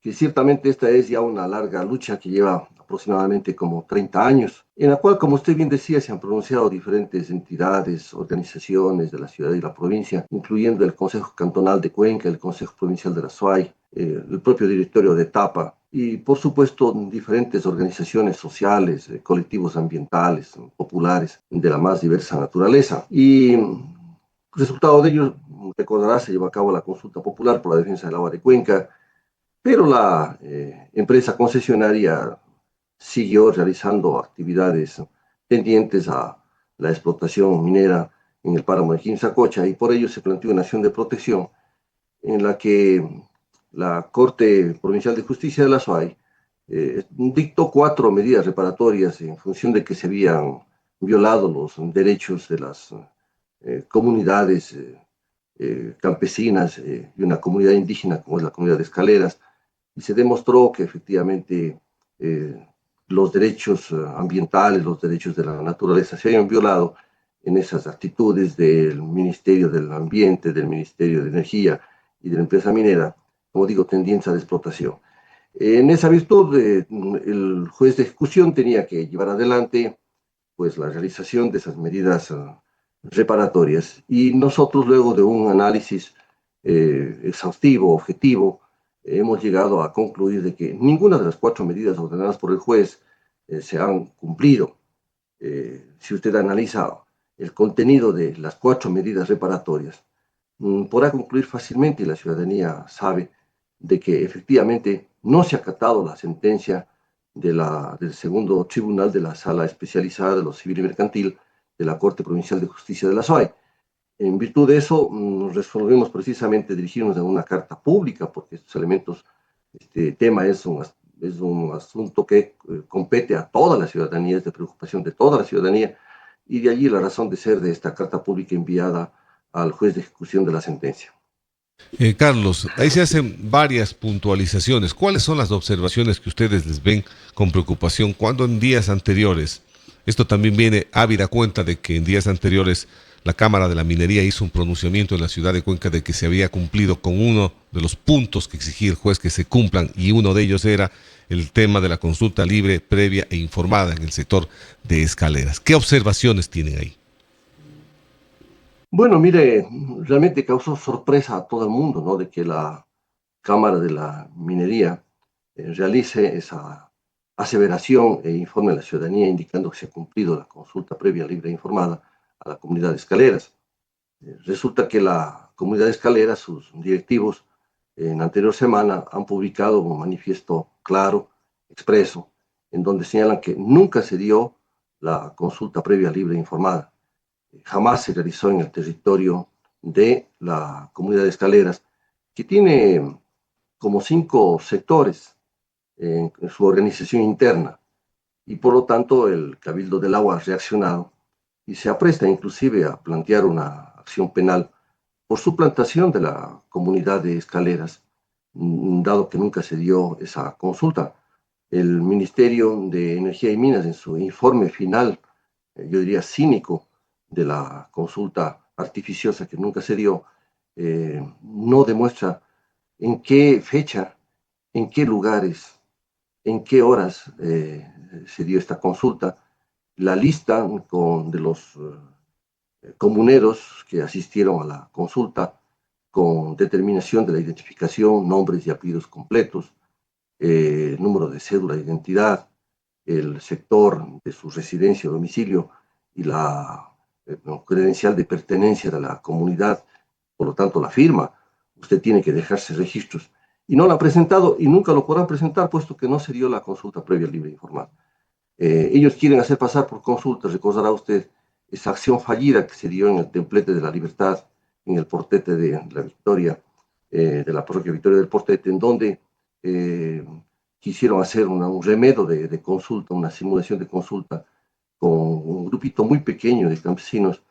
que ciertamente esta es ya una larga lucha que lleva aproximadamente como 30 años, en la cual, como usted bien decía, se han pronunciado diferentes entidades, organizaciones de la ciudad y la provincia, incluyendo el Consejo Cantonal de Cuenca, el Consejo Provincial de la SUAY, el propio directorio de TAPA y, por supuesto, diferentes organizaciones sociales, colectivos ambientales, populares, de la más diversa naturaleza. Y resultado de ello, recordará, se llevó a cabo la consulta popular por la defensa del agua de Cuenca, pero la empresa concesionaria siguió realizando actividades tendientes a la explotación minera en el páramo de Quimsacocha y por ello se planteó una acción de protección en la que la Corte Provincial de Justicia de la SUAY dictó 4 medidas reparatorias en función de que se habían violado los derechos de las comunidades campesinas y una comunidad indígena como es la comunidad de Escaleras, y se demostró que efectivamente los derechos ambientales, los derechos de la naturaleza se habían violado en esas actitudes del Ministerio del Ambiente, del Ministerio de Energía y de la empresa minera, como digo, tendencia de explotación. En esa virtud, el juez de ejecución tenía que llevar adelante pues, la realización de esas medidas reparatorias y nosotros luego de un análisis exhaustivo, objetivo, hemos llegado a concluir de que ninguna de las 4 medidas ordenadas por el juez se han cumplido. Si usted analiza el contenido de las 4 medidas reparatorias, podrá concluir fácilmente y la ciudadanía sabe de que efectivamente no se ha acatado la sentencia del segundo tribunal de la Sala Especializada de lo Civil y Mercantil de la Corte Provincial de Justicia de la SUAY. En virtud de eso, resolvimos precisamente dirigirnos a una carta pública, porque estos elementos, este tema es un asunto que compete a toda la ciudadanía, es de preocupación de toda la ciudadanía, y de allí la razón de ser de esta carta pública enviada al juez de ejecución de la sentencia. Carlos, ahí se hacen varias puntualizaciones. ¿Cuáles son las observaciones que ustedes les ven con preocupación cuando en días anteriores, esto también viene ávida cuenta de que en días anteriores la Cámara de la Minería hizo un pronunciamiento en la ciudad de Cuenca de que se había cumplido con uno de los puntos que exigía el juez que se cumplan y uno de ellos era el tema de la consulta libre, previa e informada en el sector de Escaleras? ¿Qué observaciones tienen ahí? Bueno, mire, realmente causó sorpresa a todo el mundo, ¿no? De que la Cámara de la Minería realice esa aseveración e informe a la ciudadanía indicando que se ha cumplido la consulta previa, libre e informada a la comunidad de Escaleras. Resulta que la comunidad de Escaleras, sus directivos, en la anterior semana han publicado un manifiesto claro, expreso, en donde señalan que nunca se dio la consulta previa, libre e informada. Jamás se realizó en el territorio de la comunidad de Escaleras, que tiene como 5 sectores en su organización interna, y por lo tanto el Cabildo del Agua ha reaccionado y se apresta inclusive a plantear una acción penal por suplantación de la comunidad de Escaleras, dado que nunca se dio esa consulta. El Ministerio de Energía y Minas, en su informe final, yo diría cínico, de la consulta artificiosa que nunca se dio, no demuestra en qué fecha, en qué lugares, en qué horas se dio esta consulta, la lista de los comuneros que asistieron a la consulta con determinación de la identificación, nombres y apellidos completos, número de cédula de identidad, el sector de su residencia o domicilio y la credencial de pertenencia de la comunidad, por lo tanto la firma. Usted tiene que dejarse registros. Y no la han presentado y nunca lo podrán presentar, puesto que no se dio la consulta previa, libre e informada. Ellos quieren hacer pasar por consulta, recordará usted esa acción fallida que se dio en el templete de la Libertad, en el portete de la Victoria, de la parroquia Victoria del Portete, en donde eh, quisieron hacer un remedio de consulta, una simulación de consulta con un grupito muy pequeño de campesinos,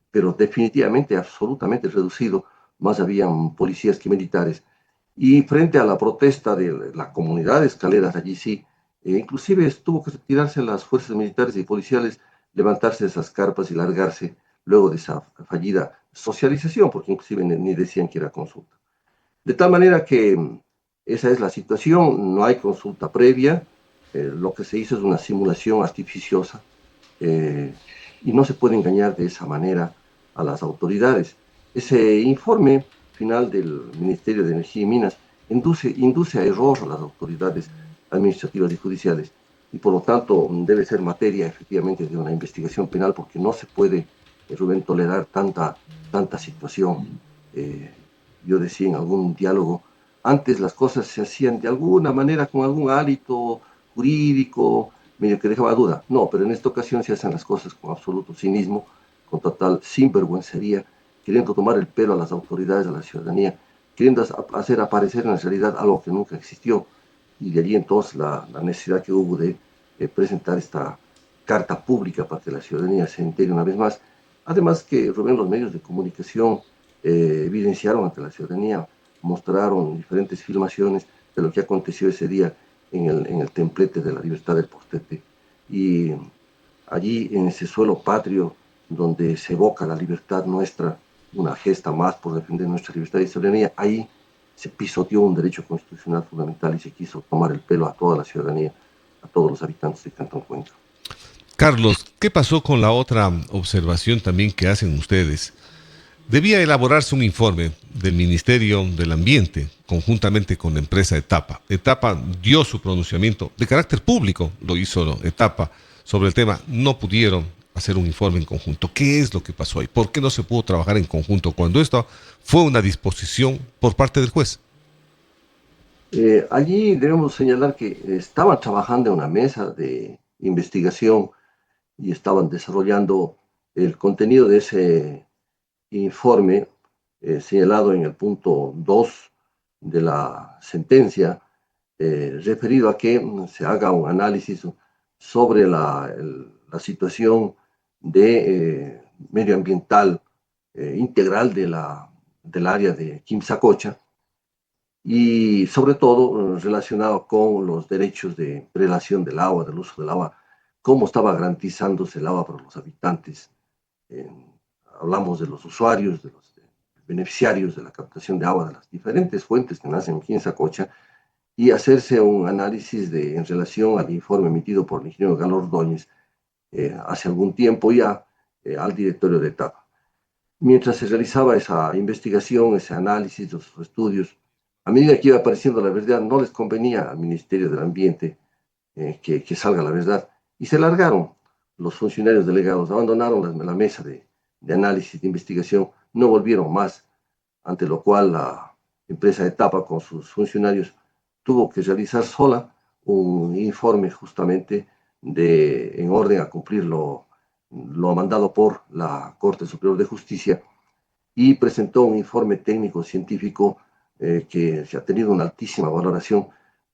pero definitivamente absolutamente reducido, más habían policías que militares. Y frente a la protesta de la comunidad de Escaleras, allí sí, inclusive tuvo que retirarse las fuerzas militares y policiales, levantarse de esas carpas y largarse luego de esa fallida socialización, porque inclusive ni decían que era consulta. De tal manera que Esa es la situación, no hay consulta previa, lo que se hizo es una simulación artificiosa eh, y no se puede engañar de esa manera a las autoridades. Ese informe final del Ministerio de Energía y Minas induce a error a las autoridades administrativas y judiciales y por lo tanto debe ser materia efectivamente de una investigación penal porque no se puede, Rubén, tolerar tanta situación. Yo decía en algún diálogo, antes las cosas se hacían de alguna manera con algún hálito jurídico, medio que dejaba duda. No, pero en esta ocasión se hacen las cosas con absoluto cinismo, con total sinvergüencería, queriendo tomar el pelo a las autoridades, a la ciudadanía, queriendo hacer aparecer en la realidad algo que nunca existió. Y de allí entonces la necesidad que hubo de presentar esta carta pública para que la ciudadanía se entere una vez más. Además que, Rubén, los medios de comunicación evidenciaron ante la ciudadanía, mostraron diferentes filmaciones de lo que aconteció ese día en el templete de la libertad del Postete. Y allí, en ese suelo patrio, donde se evoca la libertad nuestra, una gesta más por defender nuestra libertad y soberanía, ahí se pisoteó un derecho constitucional fundamental y se quiso tomar el pelo a toda la ciudadanía, a todos los habitantes de Cantón Cuenca. Carlos, ¿qué pasó con la otra observación también que hacen ustedes? Debía elaborarse un informe del Ministerio del Ambiente conjuntamente con la empresa Etapa. Etapa dio su pronunciamiento de carácter público, lo hizo Etapa sobre el tema. No pudieron hacer un informe en conjunto. ¿Qué es lo que pasó ahí? ¿Por qué no se pudo trabajar en conjunto cuando esto fue una disposición por parte del juez? Allí debemos señalar que estaban trabajando en una mesa de investigación y estaban desarrollando el contenido de ese informe señalado en el punto 2 de la sentencia, referido a que se haga un análisis sobre la situación de medioambiental integral del área de Quimsacocha y sobre todo relacionado con los derechos de prelación del agua, del uso del agua, cómo estaba garantizándose el agua para los habitantes. Eh, Hablamos de los usuarios, de los beneficiarios de la captación de agua de las diferentes fuentes que nacen aquí en Sacocha y hacerse un análisis en relación al informe emitido por el ingeniero Galo Ordóñez hace algún tiempo ya al directorio de etapa. Mientras se realizaba esa investigación, ese análisis, los estudios, a medida que iba apareciendo la verdad, no les convenía al Ministerio del Ambiente que salga la verdad y se largaron los funcionarios delegados, abandonaron la mesa de análisis, de investigación, no volvieron más, ante lo cual la empresa Etapa con sus funcionarios tuvo que realizar sola un informe justamente en orden a cumplir lo mandado por la Corte Superior de Justicia y presentó un informe técnico científico que se ha tenido una altísima valoración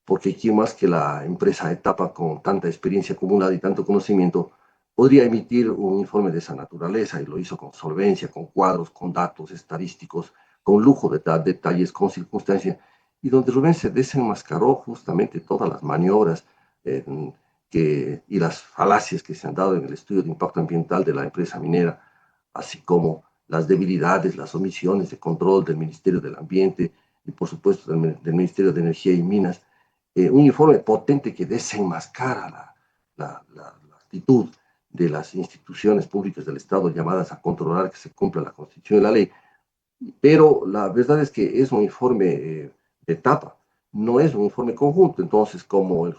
porque quién más que la empresa Etapa con tanta experiencia acumulada y tanto conocimiento podría emitir un informe de esa naturaleza y lo hizo con solvencia, con cuadros, con datos estadísticos, con lujo de detalles, con circunstancias, y donde Rubén se desenmascaró justamente todas las maniobras eh, y las falacias que se han dado en el estudio de impacto ambiental de la empresa minera, así como las debilidades, las omisiones de control del Ministerio del Ambiente y por supuesto del Ministerio de Energía y Minas, un informe potente que desenmascara la actitud de las instituciones públicas del Estado llamadas a controlar que se cumpla la Constitución y la ley. Pero la verdad es que es un informe de etapa, no es un informe conjunto. Entonces, como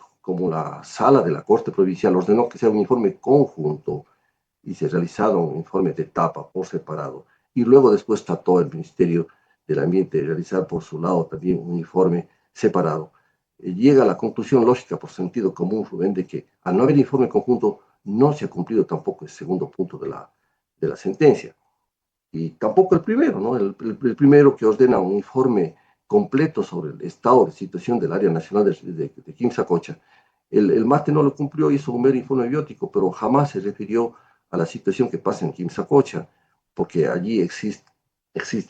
la sala de la Corte Provincial ordenó que sea un informe conjunto y se realizaron un informe de etapa por separado, y luego después trató el Ministerio del Ambiente de realizar por su lado también un informe separado. Llega a la conclusión lógica por sentido común, Rubén, de que al no haber informe conjunto no se ha cumplido tampoco el segundo punto de la sentencia y tampoco el primero, ¿no? El primero que ordena un informe completo sobre el estado de situación del área nacional de Quimsacocha. El MATE no lo cumplió, hizo un mero informe biótico, pero jamás se refirió a la situación que pasa en Quimsacocha, porque allí existe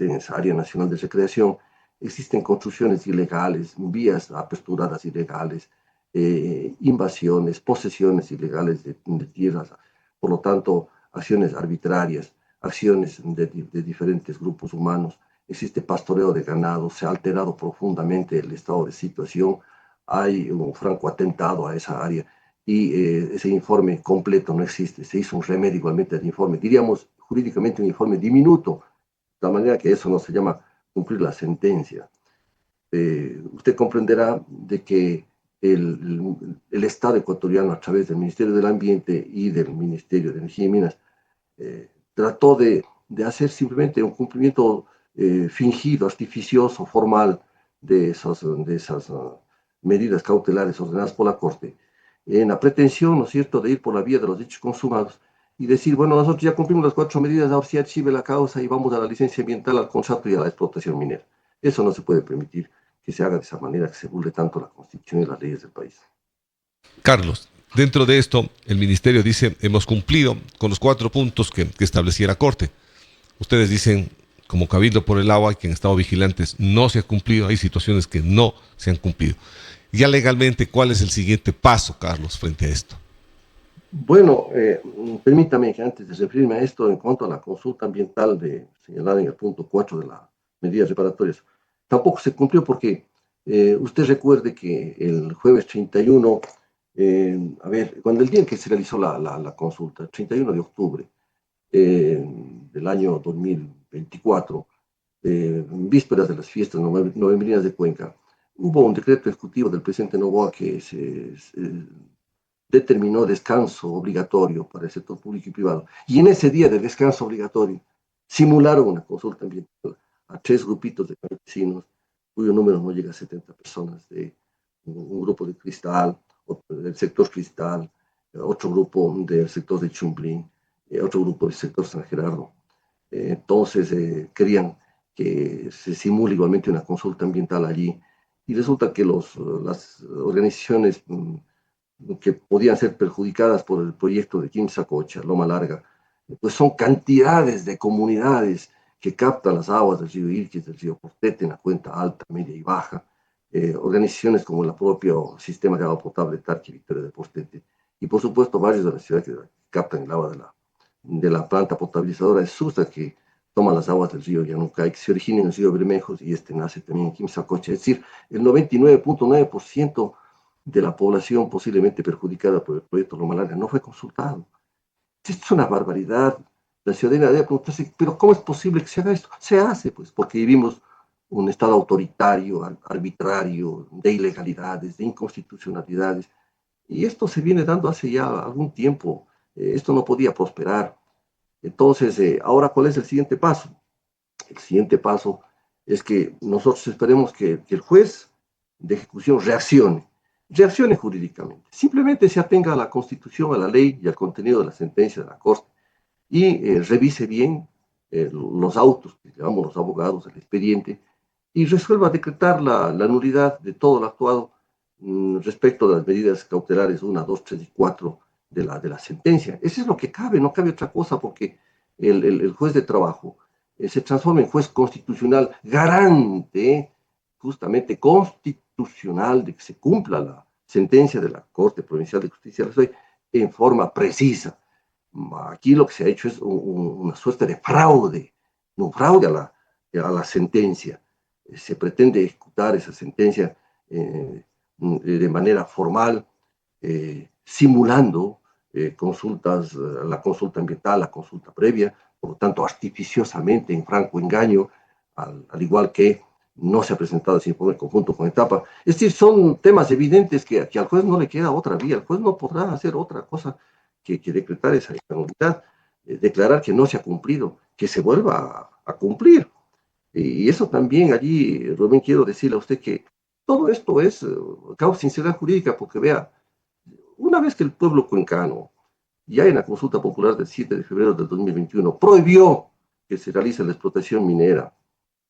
en esa área nacional de recreación, existen construcciones ilegales, vías aperturadas ilegales, invasiones, posesiones ilegales de tierras, por lo tanto, acciones arbitrarias, acciones de diferentes grupos humanos, existe pastoreo de ganado, se ha alterado profundamente el estado de situación, hay un franco atentado a esa área y ese informe completo no existe. Se hizo un remedio igualmente al informe, diríamos jurídicamente un informe diminuto, de tal manera que eso no se llama cumplir la sentencia. Usted comprenderá de que el Estado ecuatoriano, a través del Ministerio del Ambiente y del Ministerio de Energía y Minas, trató de hacer simplemente un cumplimiento fingido, artificioso, formal de esas medidas cautelares ordenadas por la Corte, en la pretensión, ¿no es cierto?, de ir por la vía de los hechos consumados y decir, bueno, nosotros ya cumplimos las 4 medidas, ahora sí archive la causa y vamos a la licencia ambiental, al contrato y a la explotación minera. Eso no se puede permitir que se haga de esa manera, que se burle tanto la Constitución y las leyes del país. Carlos, dentro de esto, el ministerio dice, hemos cumplido con los 4 puntos que establecía la Corte. Ustedes dicen, como Cabildo por el Agua, que han estado vigilantes, no se ha cumplido, hay situaciones que no se han cumplido. Ya legalmente, ¿cuál es el siguiente paso, Carlos, frente a esto? Bueno, permítame que antes de referirme a esto, en cuanto a la consulta ambiental señalada en el punto 4 de las medidas reparatorias, tampoco se cumplió porque usted recuerde que el jueves 31, cuando el día en que se realizó la consulta, 31 de octubre del año 2024, vísperas de las fiestas novembrinas de Cuenca, hubo un decreto ejecutivo del presidente Noboa que determinó descanso obligatorio para el sector público y privado. Y en ese día de descanso obligatorio simularon una consulta ambiental a 3 grupitos de campesinos, cuyo número no llega a 70 personas, de un grupo de Cristal, del sector Cristal, otro grupo del sector de Chumblín, otro grupo del sector San Gerardo. Entonces querían que se simule igualmente una consulta ambiental allí. Y resulta que las organizaciones que podían ser perjudicadas por el proyecto de Quimsacocha, Loma Larga, pues son cantidades de comunidades que captan las aguas del río Irquis, del río Portete, en la cuenca alta, media y baja, organizaciones como el propio Sistema de Agua Potable Tarqui Victoria de Portete, y por supuesto barrios de la ciudad que captan el agua de la planta potabilizadora de Susa, que toma las aguas del río Yanucay, que se origina en el río Bermejos y nace también en Quimsacocha. Es decir, el 99.9% de la población posiblemente perjudicada por el proyecto Loma Larga no fue consultado. Esto es una barbaridad. La ciudadanía debe preguntarse, pero ¿cómo es posible que se haga esto? Se hace, pues, porque vivimos un estado autoritario, arbitrario, de ilegalidades, de inconstitucionalidades, y esto se viene dando hace ya algún tiempo. Esto no podía prosperar. Entonces, ahora, ¿cuál es el siguiente paso? El siguiente paso es que nosotros esperemos que el juez de ejecución reaccione jurídicamente. Simplemente se atenga a la Constitución, a la ley y al contenido de la sentencia de la Corte y revise bien los autos, que llamamos los abogados, el expediente, y resuelva decretar la nulidad de todo lo actuado respecto de las medidas cautelares 1, 2, 3 y 4 de la sentencia. Eso es lo que cabe, no cabe otra cosa, porque el juez de trabajo se transforma en juez constitucional, garante justamente constitucional de que se cumpla la sentencia de la Corte Provincial de Justicia de la Ciudad en forma precisa. Aquí lo que se ha hecho es una suerte de fraude, un fraude a la sentencia. Se pretende ejecutar esa sentencia de manera formal, simulando consultas, la consulta ambiental, la consulta previa, por lo tanto artificiosamente, en franco engaño, al igual que no se ha presentado ese informe conjunto con etapa. Es decir, son temas evidentes que al juez no le queda otra vía, el juez no podrá hacer otra cosa que decretar esa nulidad, declarar que no se ha cumplido, que se vuelva a cumplir. Y eso también allí, Rubén, quiero decirle a usted que todo esto es causa inseguridad jurídica, porque vea, una vez que el pueblo cuencano, ya en la consulta popular del 7 de febrero del 2021, prohibió que se realice la explotación minera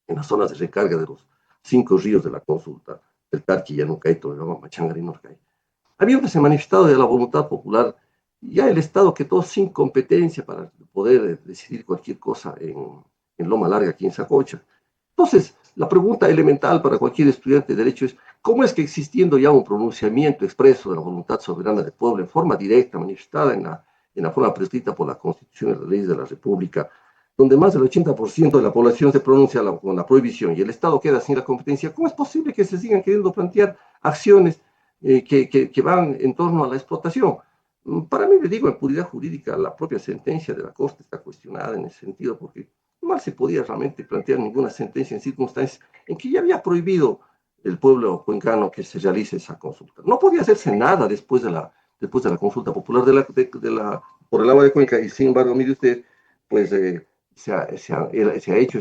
en las zonas de recarga de los 5 ríos de la consulta, el Tarqui, Yanucay, Tolegama, Machangara y Norcay, habiéndose manifestado de la voluntad popular, ya el Estado quedó sin competencia para poder decidir cualquier cosa en Loma Larga, aquí en Sacocha. Entonces, la pregunta elemental para cualquier estudiante de Derecho es, ¿cómo es que existiendo ya un pronunciamiento expreso de la voluntad soberana del pueblo en forma directa, manifestada en la forma prescrita por la Constitución y las leyes de la República, donde más del 80% de la población se pronuncia con la prohibición y el Estado queda sin la competencia, ¿cómo es posible que se sigan queriendo plantear acciones que van en torno a la explotación? Para mí, le digo, en puridad jurídica, la propia sentencia de la Corte está cuestionada en ese sentido, porque no se podía realmente plantear ninguna sentencia en circunstancias en que ya había prohibido el pueblo cuencano que se realice esa consulta. No podía hacerse nada después de la consulta popular por el agua de Cuenca, y sin embargo, mire usted, pues se ha hecho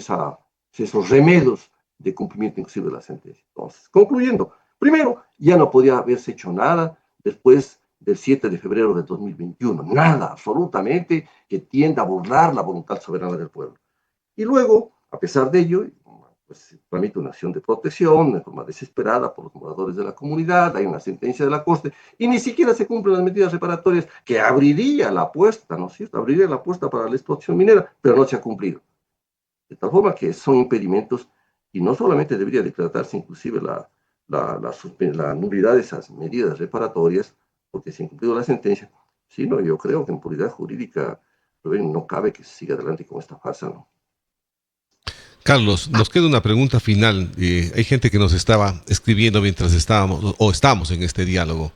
esos remedios de cumplimiento inclusive de la sentencia. Entonces, concluyendo, primero, ya no podía haberse hecho nada después del 7 de febrero de 2021, nada absolutamente que tienda a burlar la voluntad soberana del pueblo. Y luego, a pesar de ello, pues tramita una acción de protección de forma desesperada por los moradores de la comunidad, hay una sentencia de la Corte, y ni siquiera se cumplen las medidas reparatorias que abriría la puerta, ¿no es cierto? Abriría la puerta para la explotación minera, pero no se ha cumplido. De tal forma que son impedimentos y no solamente debería decretarse inclusive la nulidad de esas medidas reparatorias, porque se ha incumplido la sentencia, sino yo creo que en puridad jurídica no cabe que se siga adelante con esta farsa, ¿no? Carlos, nos queda una pregunta final. Hay gente que nos estaba escribiendo mientras estábamos o estamos en este diálogo.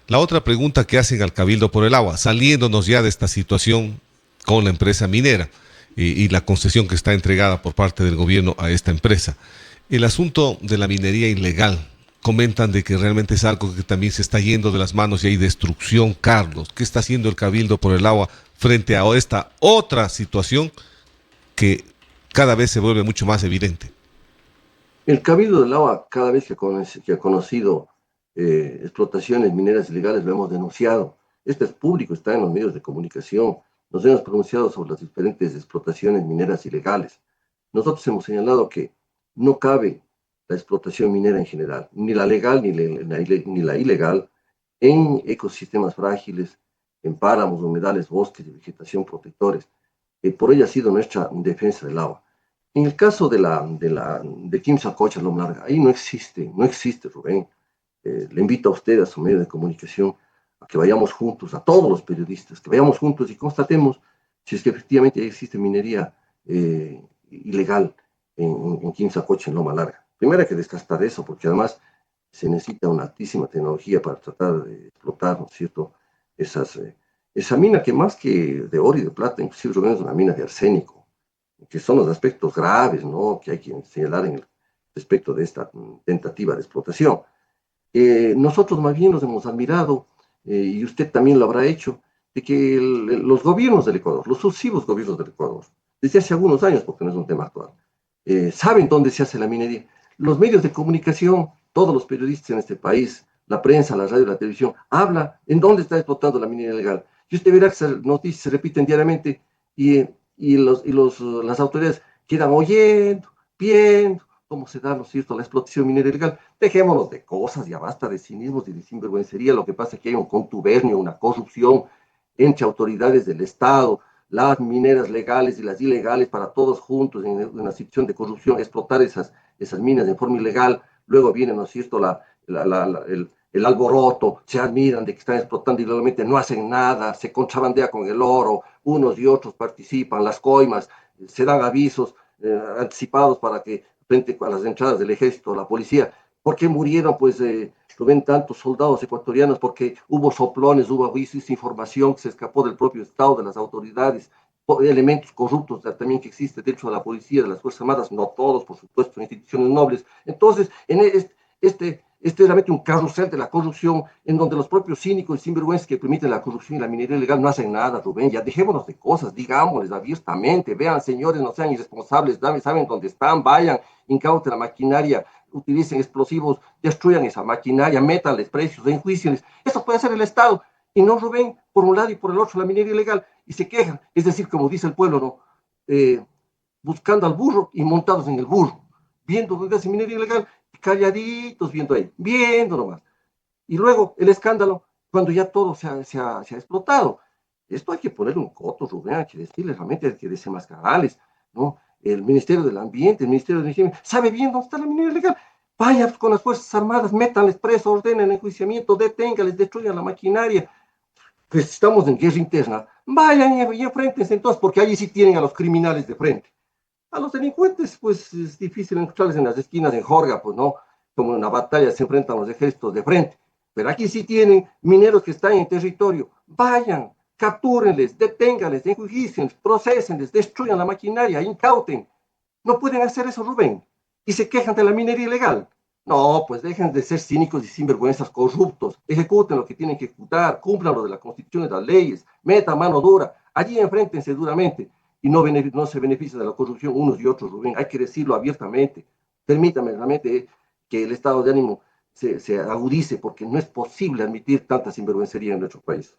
La otra pregunta que hacen al Cabildo por el Agua, saliéndonos ya de esta situación con la empresa minera y la concesión que está entregada por parte del gobierno a esta empresa. El asunto de la minería ilegal, comentan de que realmente es algo que también se está yendo de las manos y hay destrucción. Carlos, ¿qué está haciendo el Cabildo por el Agua frente a esta otra situación que cada vez se vuelve mucho más evidente? El Cabildo del Agua, cada vez que ha conocido explotaciones mineras ilegales, lo hemos denunciado. Esto es público, está en los medios de comunicación. Nos hemos pronunciado sobre las diferentes explotaciones mineras ilegales. Nosotros hemos señalado que no cabe la explotación minera en general, ni la legal ni la ilegal, en ecosistemas frágiles, en páramos, humedales, bosques y vegetación protectores. Por ello ha sido nuestra defensa del agua. En el caso de Quimsacocha, Loma Larga, ahí no existe, Rubén. Le invito a usted, a su medio de comunicación, a que vayamos juntos, a todos los periodistas, que vayamos juntos y constatemos si es que efectivamente existe minería ilegal en Quimsacocha, en Loma Larga. Primero hay que descartar eso, porque además se necesita una altísima tecnología para tratar de explotar, ¿no es cierto?, esa mina que más que de oro y de plata, inclusive Rubén, es una mina de arsénico, que son los aspectos graves, ¿no?, que hay que señalar en el respecto de esta tentativa de explotación. Nosotros más bien nos hemos admirado, y usted también lo habrá hecho, de que los gobiernos del Ecuador, los sucesivos gobiernos del Ecuador, desde hace algunos años, porque no es un tema actual, saben dónde se hace la minería. Los medios de comunicación, todos los periodistas en este país, la prensa, la radio, la televisión, habla en dónde está explotando la minería ilegal. Y usted verá que esas noticias se repiten diariamente y las autoridades quedan oyendo, viendo cómo se da, ¿no es cierto?, la explotación minera ilegal. Dejémonos de cosas, ya basta de cinismos y de sinvergüencería. Lo que pasa es que hay un contubernio, una corrupción entre autoridades del Estado, las mineras legales y las ilegales, para todos juntos en una situación de corrupción, explotar esas minas de forma ilegal. Luego viene, ¿no es cierto?, el alboroto, se admiran de que están explotando ilegalmente, no hacen nada, se contrabandea con el oro, unos y otros participan, las coimas, se dan avisos anticipados para que frente a las entradas del ejército, la policía. ¿Por qué murieron? Pues lo ven tantos soldados ecuatorianos, porque hubo soplones, hubo información que se escapó del propio Estado, de las autoridades, elementos corruptos también que existen dentro de la policía, de las Fuerzas Armadas, no todos, por supuesto, instituciones nobles. Entonces, este es realmente un carrusel de la corrupción, en donde los propios cínicos y sinvergüenzas que permiten la corrupción y la minería ilegal no hacen nada, Rubén. Ya dejémonos de cosas, digámosles abiertamente, vean, señores, no sean irresponsables, saben dónde están, vayan, incauten la maquinaria, utilicen explosivos, destruyan esa maquinaria, métanles precios, enjuícienles. Eso puede hacer el Estado, y no, Rubén, por un lado y por el otro la minería ilegal, y se quejan. Es decir, como dice el pueblo, ¿no? Buscando al burro y montados en el burro, viendo dónde hace minería ilegal, calladitos viendo ahí, viendo nomás. Y luego el escándalo, cuando ya todo se ha explotado. Esto hay que poner un coto, Rubén, hay que decirles, realmente hay que desenmascararles, ¿no? El Ministerio del Ambiente, el Ministerio de Energía, sabe bien dónde está la minería ilegal. Vaya con las Fuerzas Armadas, métanles presos, ordenen el enjuiciamiento, deténganles, destruyan la maquinaria. Pues estamos en guerra interna, Vayan y enfréntense entonces, porque allí sí tienen a los criminales de frente. A los delincuentes, pues es difícil encontrarles en las esquinas, en Jorga, pues no, como en una batalla se enfrentan los ejércitos de frente. Pero aquí sí tienen mineros que están en territorio. Vayan, captúrenles, deténganles, enjuicien, procesenles, destruyan la maquinaria, incauten. No pueden hacer eso, Rubén. Y se quejan de la minería ilegal. No, pues dejen de ser cínicos y sinvergüenzas corruptos. Ejecuten lo que tienen que ejecutar, cumplan lo de la Constitución y las leyes, metan mano dura. Allí enfréntense duramente y no se benefician de la corrupción unos y otros, Rubén. Hay que decirlo abiertamente. Permítame realmente que el estado de ánimo se agudice porque no es posible admitir tanta sinvergüencería en nuestro país.